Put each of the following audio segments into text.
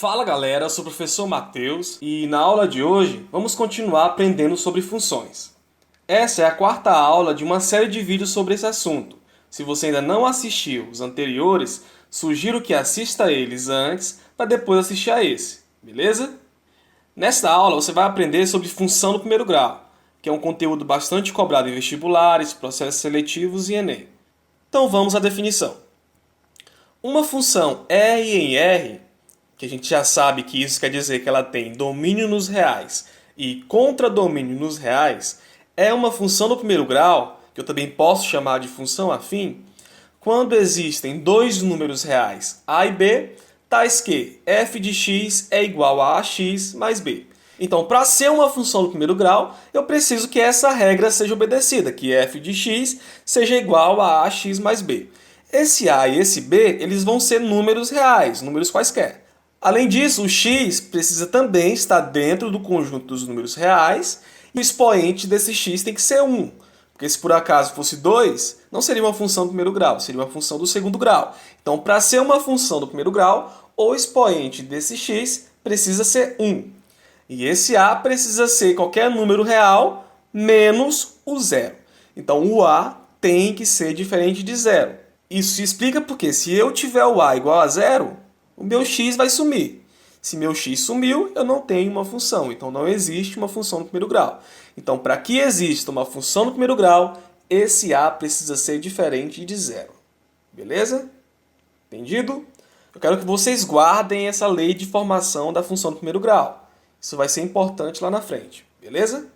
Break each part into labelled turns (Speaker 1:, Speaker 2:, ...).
Speaker 1: Fala galera, eu sou o professor Matheus e na aula de hoje vamos continuar aprendendo sobre funções. Essa é a quarta aula de uma série de vídeos sobre esse assunto. Se você ainda não assistiu os anteriores, sugiro que assista a eles antes para depois assistir a esse, beleza? Nesta aula você vai aprender sobre função no primeiro grau, que é um conteúdo bastante cobrado em vestibulares, processos seletivos e Enem. Então vamos à definição. Uma função R em R, que a gente já sabe que isso quer dizer que ela tem domínio nos reais e contradomínio nos reais, é uma função no primeiro grau, que eu também posso chamar de função afim, quando existem dois números reais a e b, tais que f de x é igual a ax mais b. Então, para ser uma função no primeiro grau, eu preciso que essa regra seja obedecida, que f de x seja igual a ax mais b. Esse a e esse b, eles vão ser números reais, números quaisquer. Além disso, o x precisa também estar dentro do conjunto dos números reais e o expoente desse x tem que ser 1. Porque se por acaso fosse 2, não seria uma função do primeiro grau, seria uma função do segundo grau. Então, para ser uma função do primeiro grau, o expoente desse x precisa ser 1. E esse a precisa ser qualquer número real menos o zero. Então, o a tem que ser diferente de zero. Isso se explica porque se eu tiver o a igual a zero, o meu x vai sumir. Se meu x sumiu, eu não tenho uma função. Então, não existe uma função no primeiro grau. Então, para que exista uma função no primeiro grau, esse a precisa ser diferente de zero. Beleza? Entendido? Eu quero que vocês guardem essa lei de formação da função do primeiro grau. Isso vai ser importante lá na frente. Beleza?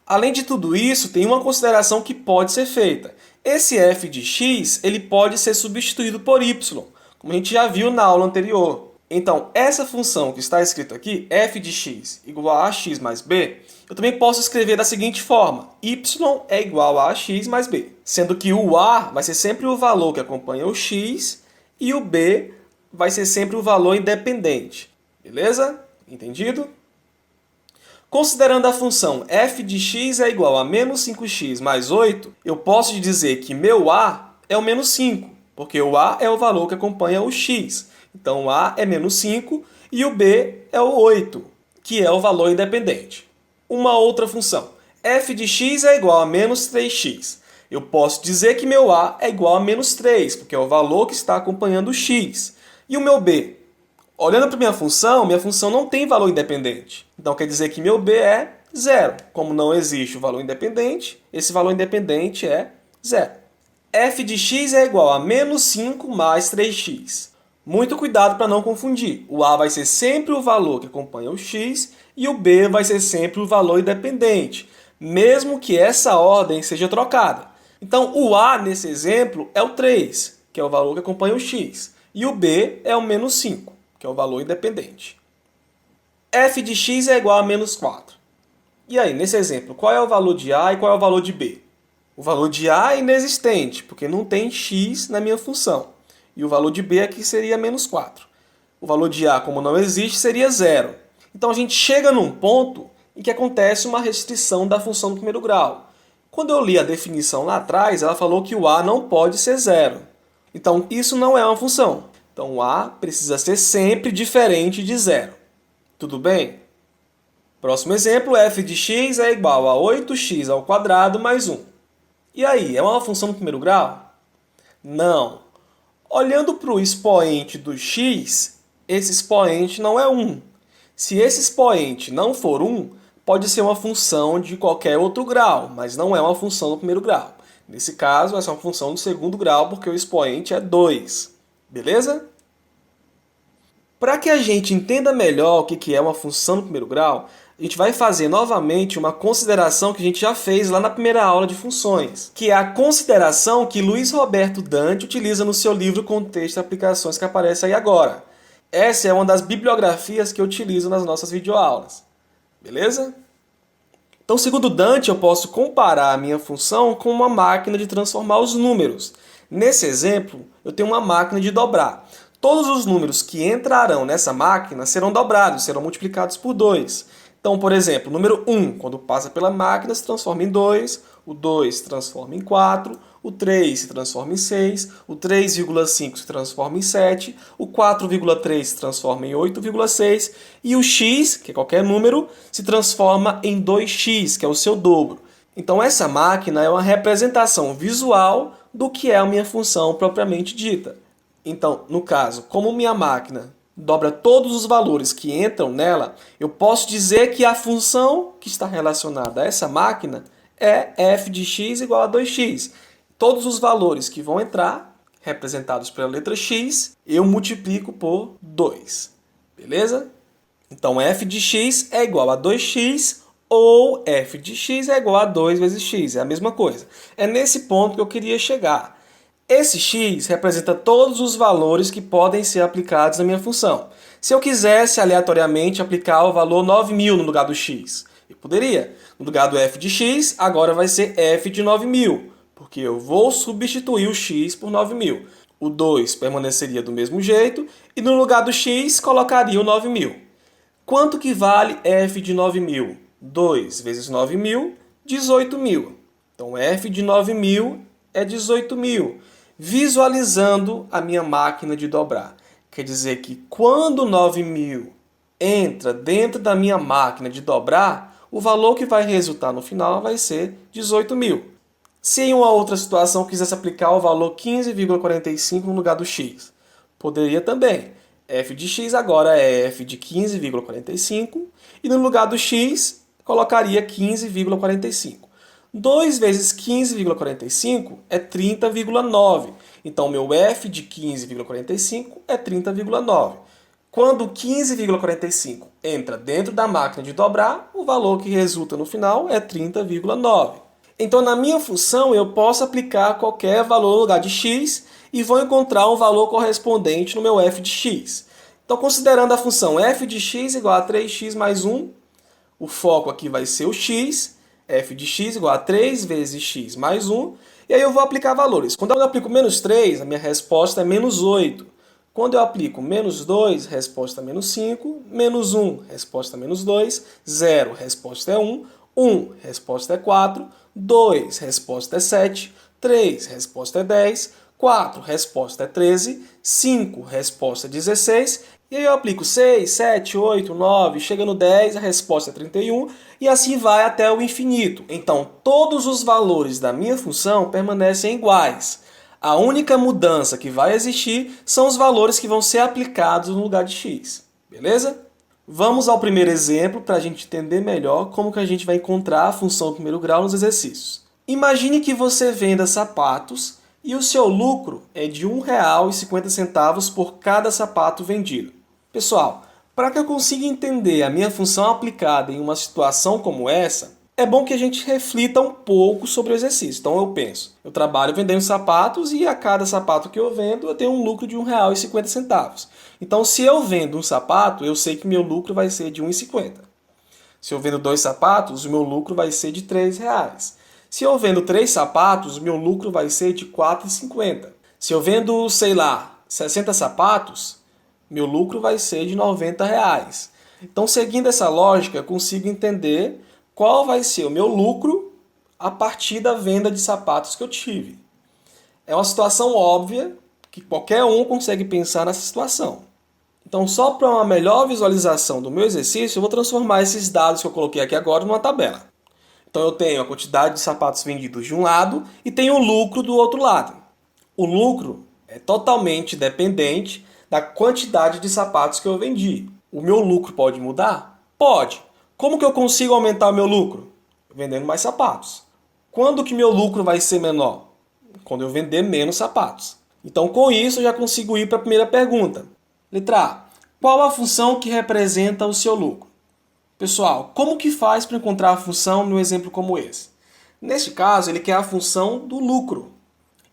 Speaker 1: Além de tudo isso, tem uma consideração que pode ser feita. Esse f de x ele pode ser substituído por y, como a gente já viu na aula anterior. Então, essa função que está escrito aqui, f de x igual a ax mais b, eu também posso escrever da seguinte forma: y é igual a ax mais b, sendo que o a vai ser sempre o valor que acompanha o x e o b vai ser sempre o valor independente. Beleza? Entendido? Considerando a função f de x é igual a menos 5x mais 8, eu posso dizer que meu a é o menos 5, porque o a é o valor que acompanha o x. Então, o a é menos 5 e o b é o 8, que é o valor independente. Uma outra função, f de x é igual a menos 3x. Eu posso dizer que meu a é igual a menos 3, porque é o valor que está acompanhando o x. E o meu b? Olhando para minha função não tem valor independente. Então, quer dizer que meu b é zero. Como não existe o valor independente, esse valor independente é zero. F de x é igual a menos 5 mais 3x. Muito cuidado para não confundir. O a vai ser sempre o valor que acompanha o x e o b vai ser sempre o valor independente, mesmo que essa ordem seja trocada. Então, o a nesse exemplo é o 3, que é o valor que acompanha o x, e o b é o menos 5, que é o valor independente. F de x é igual a menos 4. E aí, nesse exemplo, qual é o valor de a e qual é o valor de b? O valor de a é inexistente, porque não tem x na minha função. E o valor de b aqui seria menos 4. O valor de a, como não existe, seria zero. Então, a gente chega num ponto em que acontece uma restrição da função do primeiro grau. Quando eu li a definição lá atrás, ela falou que o a não pode ser zero. Então, isso não é uma função. Então, o a precisa ser sempre diferente de zero. Tudo bem? Próximo exemplo, f de x é igual a 8x ao quadrado mais 1. E aí, é uma função do primeiro grau? Não. Olhando para o expoente do x, esse expoente não é 1. Se esse expoente não for 1, pode ser uma função de qualquer outro grau, mas não é uma função do primeiro grau. Nesse caso, essa é uma função do segundo grau, porque o expoente é 2. Beleza? Para que a gente entenda melhor o que é uma função do primeiro grau, a gente vai fazer novamente uma consideração que a gente já fez lá na primeira aula de funções, que é a consideração que Luiz Roberto Dante utiliza no seu livro Contexto e Aplicações, que aparece aí agora. Essa é uma das bibliografias que eu utilizo nas nossas videoaulas. Beleza? Então, segundo Dante, eu posso comparar a minha função com uma máquina de transformar os números. Nesse exemplo, eu tenho uma máquina de dobrar. Todos os números que entrarão nessa máquina serão dobrados, serão multiplicados por 2. Então, por exemplo, o número 1, quando passa pela máquina, se transforma em 2. o 2 se transforma em 4, o 3 se transforma em 6, o 3,5 se transforma em 7, o 4,3 se transforma em 8,6 e o x, que é qualquer número, se transforma em 2x, que é o seu dobro. Então essa máquina é uma representação visual do que é a minha função propriamente dita. Então, no caso, como minha máquina dobra todos os valores que entram nela, eu posso dizer que a função que está relacionada a essa máquina é f de x igual a 2x. Todos os valores que vão entrar, representados pela letra x, eu multiplico por 2. Beleza? Então f de x é igual a 2x ou f de x é igual a 2 vezes x. É a mesma coisa. É nesse ponto que eu queria chegar. Esse x representa todos os valores que podem ser aplicados na minha função. Se eu quisesse aleatoriamente aplicar o valor 9.000 no lugar do x, eu poderia. No lugar do f de x, agora vai ser f de 9.000, porque eu vou substituir o x por 9.000. O 2 permaneceria do mesmo jeito e no lugar do x colocaria o 9.000. Quanto que vale f de 9.000? 2 vezes 9.000, 18.000. Então f de 9.000 é 18.000. Visualizando a minha máquina de dobrar. Quer dizer que quando 9.000 entra dentro da minha máquina de dobrar, o valor que vai resultar no final vai ser 18.000. Se em uma outra situação eu quisesse aplicar o valor 15,45 no lugar do x, poderia também. F de x agora é f de 15,45 e no lugar do x colocaria 15,45. 2 vezes 15,45 é 30,9. Então, meu f de 15,45 é 30,9. Quando 15,45 entra dentro da máquina de dobrar, o valor que resulta no final é 30,9. Então, na minha função, eu posso aplicar qualquer valor no lugar de x e vou encontrar um valor correspondente no meu f de x. Então, considerando a função f de x igual a 3x mais 1, o foco aqui vai ser o x, f de x igual a 3 vezes x mais 1, e aí eu vou aplicar valores. Quando eu aplico menos 3, a minha resposta é menos 8. Quando eu aplico menos 2, resposta é menos 5, menos 1, resposta é menos 2, 0, resposta é 1, 1, resposta é 4, 2, resposta é 7, 3, resposta é 10, 4, resposta é 13, 5, resposta é 16, e aí eu aplico 6, 7, 8, 9, chega no 10, a resposta é 31, e assim vai até o infinito. Então, todos os valores da minha função permanecem iguais. A única mudança que vai existir são os valores que vão ser aplicados no lugar de x. Beleza? Vamos ao primeiro exemplo para a gente entender melhor como que a gente vai encontrar a função do primeiro grau nos exercícios. Imagine que você venda sapatos e o seu lucro é de R$ 1,50 por cada sapato vendido. Pessoal, para que eu consiga entender a minha função aplicada em uma situação como essa, é bom que a gente reflita um pouco sobre o exercício. Então eu penso, eu trabalho vendendo sapatos e a cada sapato que eu vendo eu tenho um lucro de R$ 1,50. Então se eu vendo um sapato, eu sei que meu lucro vai ser de R$ 1,50. Se eu vendo 2 sapatos, o meu lucro vai ser de R$ 3. Se eu vendo 3 sapatos, o meu lucro vai ser de R$ 4,50. Se eu vendo, 60 sapatos, meu lucro vai ser de R$ 90. Então, seguindo essa lógica, eu consigo entender qual vai ser o meu lucro a partir da venda de sapatos que eu tive. É uma situação óbvia que qualquer um consegue pensar nessa situação. Então, só para uma melhor visualização do meu exercício, eu vou transformar esses dados que eu coloquei aqui agora numa tabela. Então, eu tenho a quantidade de sapatos vendidos de um lado e tenho o lucro do outro lado. O lucro é totalmente dependente da quantidade de sapatos que eu vendi. O meu lucro pode mudar? Pode. Como que eu consigo aumentar o meu lucro? Vendendo mais sapatos. Quando que meu lucro vai ser menor? Quando eu vender menos sapatos. Então, com isso, eu já consigo ir para a primeira pergunta. Letra A. Qual a função que representa o seu lucro? Pessoal, como que faz para encontrar a função num exemplo como esse? Neste caso, ele quer a função do lucro.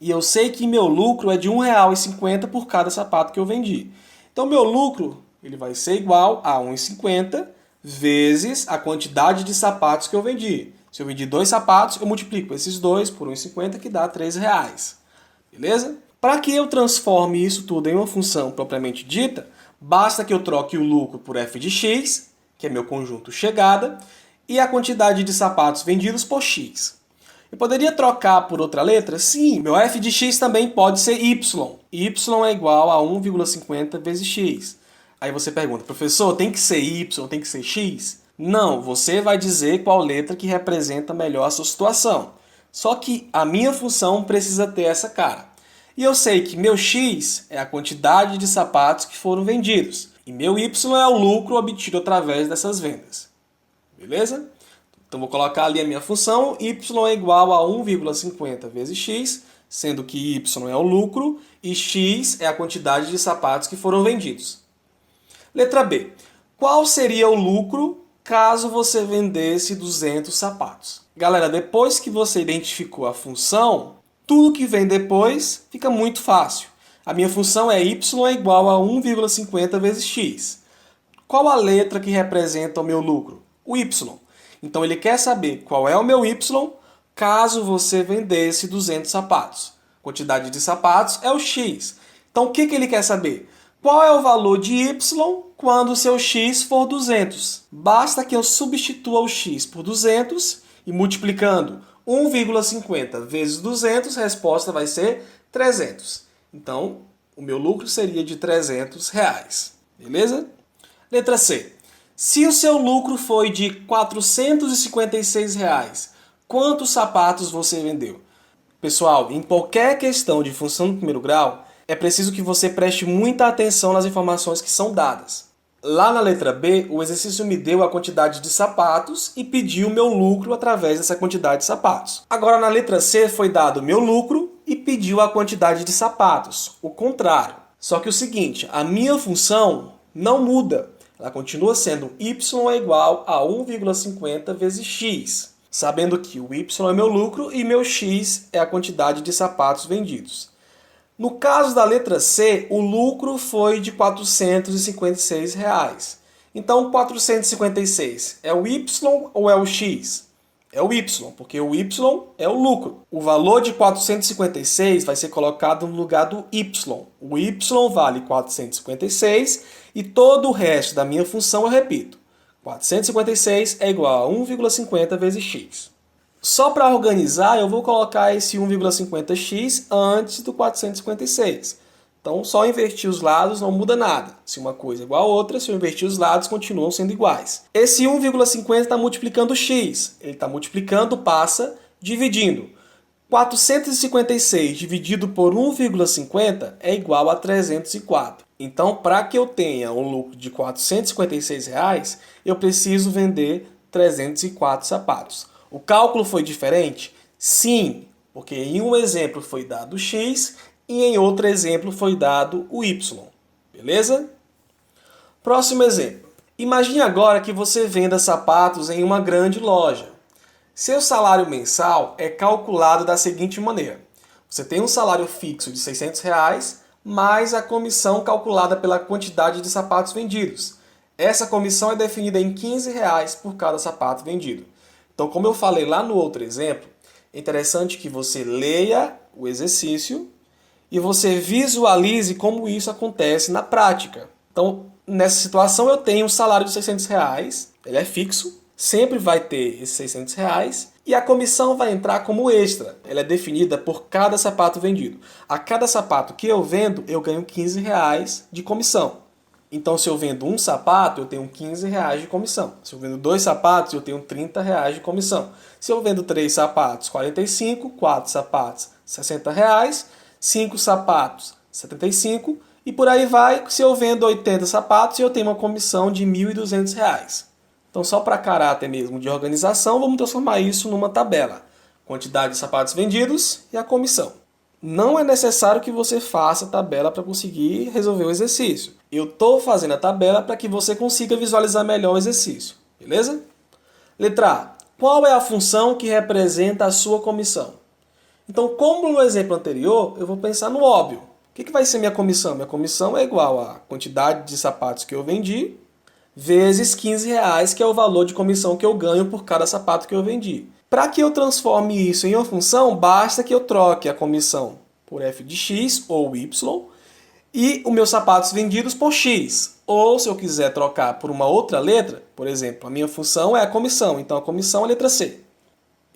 Speaker 1: E eu sei que meu lucro é de R$ 1,50 por cada sapato que eu vendi. Então, meu lucro ele vai ser igual a R$ 1,50 vezes a quantidade de sapatos que eu vendi. Se eu vendi 2 sapatos, eu multiplico esses 2 por R$ 1,50, que dá R$ 3. Beleza? Para que eu transforme isso tudo em uma função propriamente dita, basta que eu troque o lucro por f de x, que é meu conjunto chegada, e a quantidade de sapatos vendidos por x. Eu poderia trocar por outra letra? Sim, meu f de x também pode ser y. Y é igual a 1,50 vezes x. Aí você pergunta, professor, tem que ser y, tem que ser x? Não, você vai dizer qual letra que representa melhor a sua situação. Só que a minha função precisa ter essa cara. E eu sei que meu x é a quantidade de sapatos que foram vendidos. E meu y é o lucro obtido através dessas vendas. Beleza? Então vou colocar ali a minha função, y é igual a 1,50 vezes x, sendo que y é o lucro e x é a quantidade de sapatos que foram vendidos. Letra B. Qual seria o lucro caso você vendesse 200 sapatos? Galera, depois que você identificou a função, tudo que vem depois fica muito fácil. A minha função é y é igual a 1,50 vezes x. Qual a letra que representa o meu lucro? O y. Então ele quer saber qual é o meu y caso você vendesse 200 sapatos. Quantidade de sapatos é o x. Então o que ele quer saber? Qual é o valor de y quando o seu x for 200? Basta que eu substitua o x por 200 e multiplicando 1,50 vezes 200, a resposta vai ser 300. Então, o meu lucro seria de R$300. Beleza? Letra C. Se o seu lucro foi de R$456, quantos sapatos você vendeu? Pessoal, em qualquer questão de função do primeiro grau, é preciso que você preste muita atenção nas informações que são dadas. Lá na letra B, o exercício me deu a quantidade de sapatos e pediu o meu lucro através dessa quantidade de sapatos. Agora, na letra C, foi dado o meu lucro e pediu a quantidade de sapatos, o contrário. Só que o seguinte, a minha função não muda. Ela continua sendo y é igual a 1,50 vezes x, sabendo que o y é meu lucro e meu x é a quantidade de sapatos vendidos. No caso da letra C, o lucro foi de R$456. Então, 456 é o y ou é o x? É o y, porque o y é o lucro. O valor de 456 vai ser colocado no lugar do y. O y vale 456 e todo o resto da minha função eu repito. 456 é igual a 1,50 vezes x. Só para organizar, eu vou colocar esse 1,50x antes do 456. Então, só invertir os lados não muda nada. Se uma coisa é igual a outra, se eu invertir os lados, continuam sendo iguais. Esse 1,50 está multiplicando x. Ele está multiplicando, passa, dividindo. 456 dividido por 1,50 é igual a 304. Então, para que eu tenha um lucro de R$456, eu preciso vender 304 sapatos. O cálculo foi diferente? Sim, porque em um exemplo foi dado o x e em outro exemplo foi dado o y. Beleza? Próximo exemplo. Imagine agora que você venda sapatos em uma grande loja. Seu salário mensal é calculado da seguinte maneira. Você tem um salário fixo de R$600, mais a comissão calculada pela quantidade de sapatos vendidos. Essa comissão é definida em R$15 por cada sapato vendido. Então, como eu falei lá no outro exemplo, é interessante que você leia o exercício e você visualize como isso acontece na prática. Então, nessa situação, eu tenho um salário de R$600, ele é fixo, sempre vai ter esses R$600 e a comissão vai entrar como extra. Ela é definida por cada sapato vendido. A cada sapato que eu vendo, eu ganho R$15 de comissão. Então, se eu vendo um sapato, eu tenho R$15 de comissão. Se eu vendo 2 sapatos, eu tenho R$30 de comissão. Se eu vendo 3 sapatos, 45, 4 sapatos, R$60, 5 sapatos, 75 e por aí vai. Se eu vendo 80 sapatos, eu tenho uma comissão de R$1.200. Então, só para caráter mesmo de organização, vamos transformar isso numa tabela. Quantidade de sapatos vendidos e a comissão. Não é necessário que você faça a tabela para conseguir resolver o exercício. Eu estou fazendo a tabela para que você consiga visualizar melhor o exercício. Beleza? Letra A. Qual é a função que representa a sua comissão? Então, como no exemplo anterior, eu vou pensar no óbvio. O que vai ser minha comissão? Minha comissão é igual à quantidade de sapatos que eu vendi vezes R$15, que é o valor de comissão que eu ganho por cada sapato que eu vendi. Para que eu transforme isso em uma função, basta que eu troque a comissão por f de x ou y e os meus sapatos vendidos por x. Ou se eu quiser trocar por uma outra letra, por exemplo, a minha função é a comissão, então a comissão é a letra C.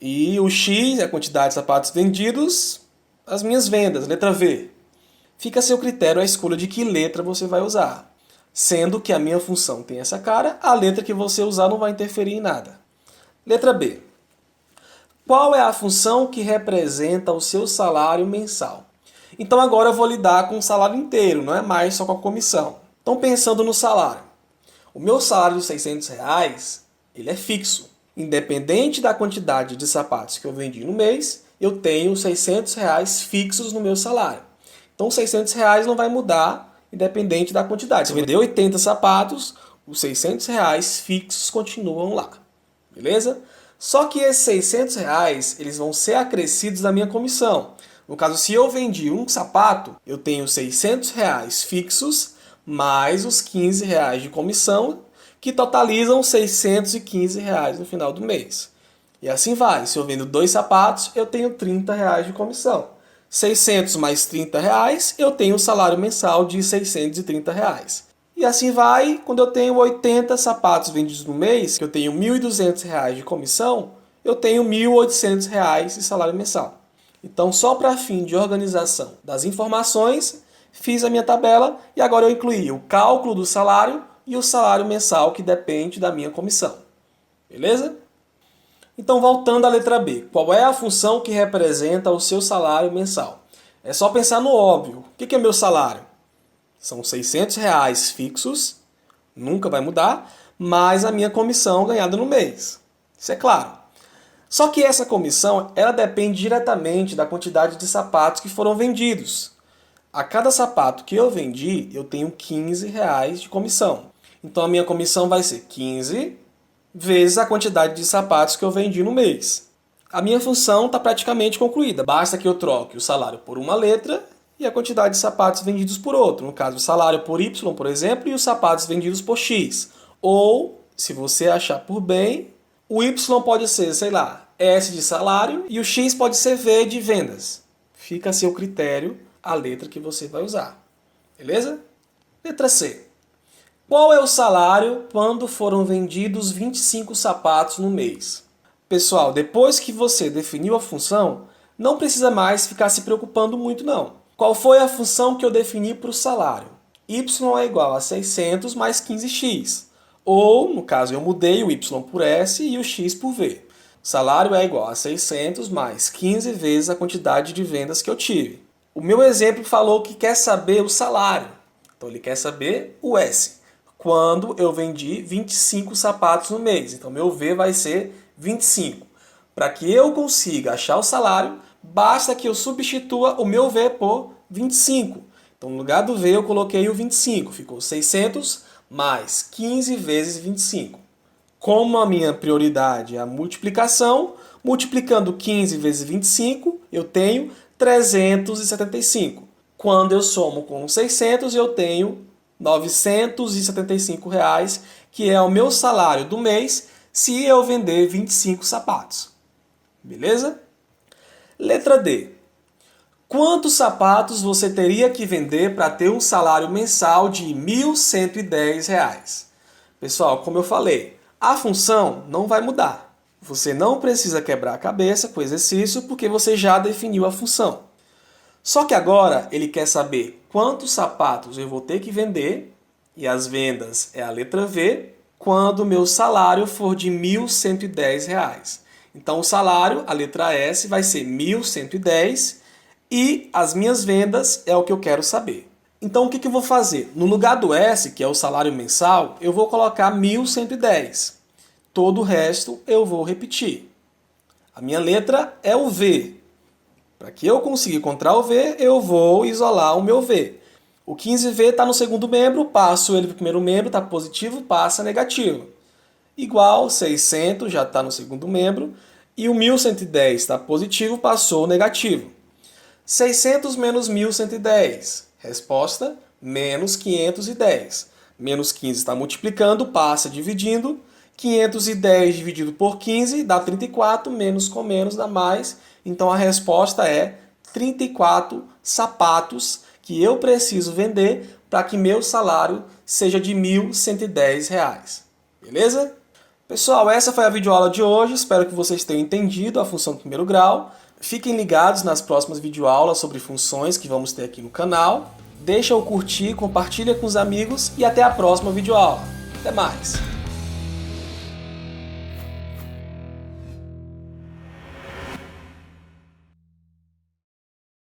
Speaker 1: E o X é a quantidade de sapatos vendidos, as minhas vendas, letra V. Fica a seu critério a escolha de que letra você vai usar. Sendo que a minha função tem essa cara, a letra que você usar não vai interferir em nada. Letra B. Qual é a função que representa o seu salário mensal? Então agora eu vou lidar com o salário inteiro, não é mais só com a comissão. Então pensando no salário. O meu salário de R$ 600, ele é fixo. Independente da quantidade de sapatos que eu vendi no mês, eu tenho R$ 600 fixos no meu salário. Então R$ 600 não vai mudar independente da quantidade. Se eu vender 80 sapatos, os R$ 600 fixos continuam lá. Beleza? Só que esses R$ 600 eles vão ser acrescidos da minha comissão. No caso, se eu vendi um sapato, eu tenho R$ 600 fixos mais os R$ 15 de comissão, que totalizam R$ 615 no final do mês. E assim vai. Se eu vendo 2 sapatos, eu tenho R$ 30 de comissão. 600 mais R$ 30, eu tenho um salário mensal de R$ 630. E assim vai, quando eu tenho 80 sapatos vendidos no mês, que eu tenho R$ 1.200 de comissão, eu tenho R$ 1.800 de salário mensal. Então, só para fim de organização das informações, fiz a minha tabela e agora eu incluí o cálculo do salário e o salário mensal que depende da minha comissão. Beleza? Então, voltando à letra B. Qual é a função que representa o seu salário mensal? É só pensar no óbvio. O que é meu salário? São R$ 600 fixos, nunca vai mudar, mais a minha comissão ganhada no mês. Isso é claro. Só que essa comissão, ela depende diretamente da quantidade de sapatos que foram vendidos. A cada sapato que eu vendi, eu tenho R$ 15 de comissão. Então a minha comissão vai ser 15 vezes a quantidade de sapatos que eu vendi no mês. A minha função está praticamente concluída. Basta que eu troque o salário por uma letra e a quantidade de sapatos vendidos por outro. No caso, o salário por Y, por exemplo, e os sapatos vendidos por X. Ou, se você achar por bem, o Y pode ser, sei lá, S de salário e o X pode ser V de vendas. Fica a seu critério a letra que você vai usar. Beleza? Letra C. Qual é o salário quando foram vendidos 25 sapatos no mês? Pessoal, depois que você definiu a função, não precisa mais ficar se preocupando muito não. Qual foi a função que eu defini para o salário? Y é igual a 600 mais 15x. Ou, no caso, eu mudei o Y por S e o X por V. O salário é igual a 600 mais 15 vezes a quantidade de vendas que eu tive. O meu exemplo falou que quer saber o salário. Então ele quer saber o S. Quando eu vendi 25 sapatos no mês. Então meu V vai ser 25. Para que eu consiga achar o salário, basta que eu substitua o meu V por 25. Então no lugar do V eu coloquei o 25. Ficou 600 mais 15 vezes 25. Como a minha prioridade é a multiplicação, multiplicando 15 vezes 25, eu tenho 375. Quando eu somo com 600, eu tenho R$ 975, que é o meu salário do mês, se eu vender 25 sapatos. Beleza? Letra D. Quantos sapatos você teria que vender para ter um salário mensal de R$ 1.110? Pessoal, como eu falei, a função não vai mudar. Você não precisa quebrar a cabeça com o exercício porque você já definiu a função. Só que agora ele quer saber quantos sapatos eu vou ter que vender, e as vendas é a letra V, quando o meu salário for de R$ 1.110. Então o salário, a letra S, vai ser 1.110 e as minhas vendas é o que eu quero saber. Então o que eu vou fazer? No lugar do S, que é o salário mensal, eu vou colocar 1.110. Todo o resto eu vou repetir. A minha letra é o V. Para que eu consiga encontrar o V, eu vou isolar o meu V. O 15V está no segundo membro, passo ele para o primeiro membro, está positivo, passa negativo. Igual 600 já está no segundo membro e o 1.110 está positivo, passou negativo. 600 menos 1.110. Resposta, menos 510. Menos 15 está multiplicando, passa dividindo. 510 dividido por 15 dá 34, menos com menos dá mais. Então a resposta é 34 sapatos que eu preciso vender para que meu salário seja de R$ 1.110. Beleza? Pessoal, essa foi a videoaula de hoje, espero que vocês tenham entendido a função do primeiro grau. Fiquem ligados nas próximas videoaulas sobre funções que vamos ter aqui no canal. Deixa o curtir, compartilha com os amigos e até a próxima videoaula. Até mais!